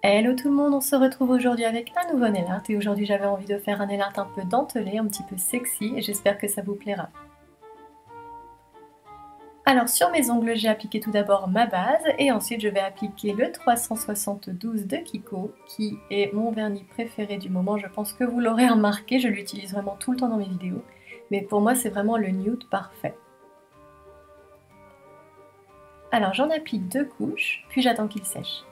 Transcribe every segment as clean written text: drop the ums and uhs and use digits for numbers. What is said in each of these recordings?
Hello tout le monde, on se retrouve aujourd'hui avec un nouveau nail art et aujourd'hui j'avais envie de faire un nail art un peu dentelé, un petit peu sexy et j'espère que ça vous plaira. Alors sur mes ongles j'ai appliqué tout d'abord ma base et ensuite je vais appliquer le 372 de Kiko qui est mon vernis préféré du moment, je pense que vous l'aurez remarqué, je l'utilise vraiment tout le temps dans mes vidéos, mais pour moi c'est vraiment le nude parfait. Alors j'en applique 2 couches, puis j'attends qu'il sèche.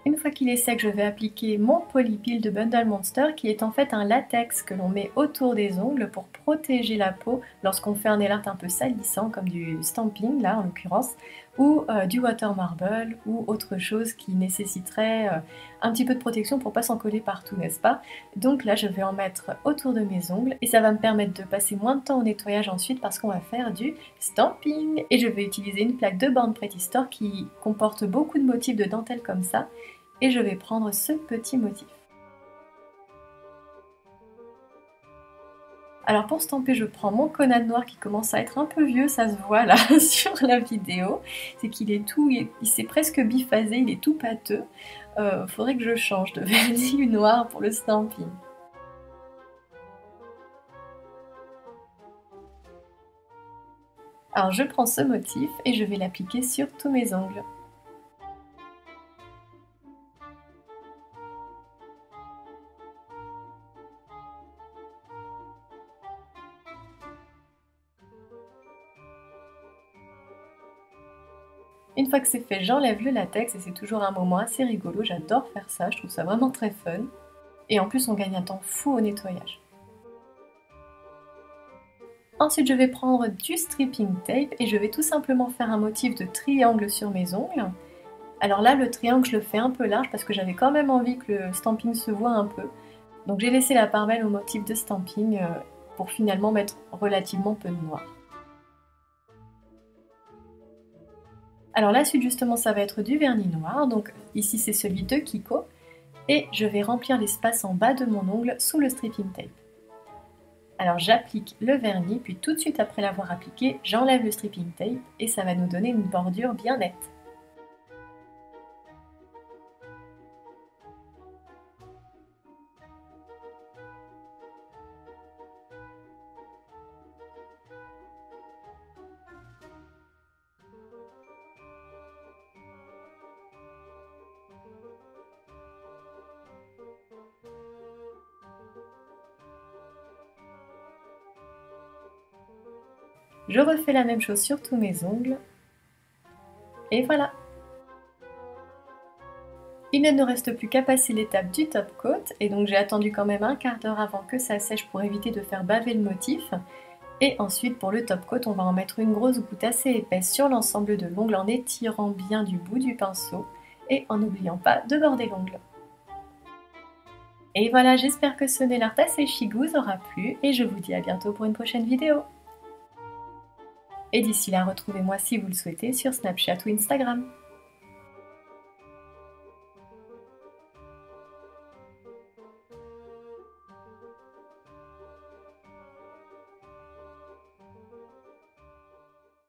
Une fois qu'il est sec, je vais appliquer mon Polypil de Bundle Monster qui est en fait un latex que l'on met autour des ongles pour protéger la peau lorsqu'on fait un nail art un peu salissant comme du stamping là en l'occurrence ou du water marble ou autre chose qui nécessiterait un petit peu de protection pour pas s'en coller partout, n'est-ce pas? Donc là je vais en mettre autour de mes ongles et ça va me permettre de passer moins de temps au nettoyage ensuite parce qu'on va faire du stamping et je vais utiliser une plaque de Born Pretty Store qui comporte beaucoup de motifs de dentelle comme ça. Et je vais prendre ce petit motif. Alors pour stamper, je prends mon Conan noir qui commence à être un peu vieux, ça se voit là sur la vidéo. C'est qu'il est tout, il s'est presque biphasé, il est tout pâteux. Faudrait que je change de vernis noir pour le stamping. Alors je prends ce motif et je vais l'appliquer sur tous mes ongles. Une fois que c'est fait, j'enlève le latex et c'est toujours un moment assez rigolo, j'adore faire ça, je trouve ça vraiment très fun. Et en plus on gagne un temps fou au nettoyage. Ensuite, je vais prendre du stripping tape et je vais tout simplement faire un motif de triangle sur mes ongles. Alors là, le triangle, je le fais un peu large parce que j'avais quand même envie que le stamping se voit un peu. Donc j'ai laissé la part belle au motif de stamping pour finalement mettre relativement peu de noir. Alors la suite, justement, ça va être du vernis noir. Donc ici, c'est celui de Kiko. Et je vais remplir l'espace en bas de mon ongle sous le stripping tape. Alors j'applique le vernis, puis tout de suite après l'avoir appliqué, j'enlève le stripping tape et ça va nous donner une bordure bien nette. Je refais la même chose sur tous mes ongles. Et voilà! Il ne nous reste plus qu'à passer l'étape du top coat, et donc j'ai attendu quand même un quart d'heure avant que ça sèche pour éviter de faire baver le motif. Et ensuite pour le top coat, on va en mettre une grosse goutte assez épaisse sur l'ensemble de l'ongle en étirant bien du bout du pinceau et en n'oubliant pas de border l'ongle. Et voilà, j'espère que ce nail art assez chic vous aura plu et je vous dis à bientôt pour une prochaine vidéo. Et d'ici là, retrouvez-moi si vous le souhaitez sur Snapchat ou Instagram.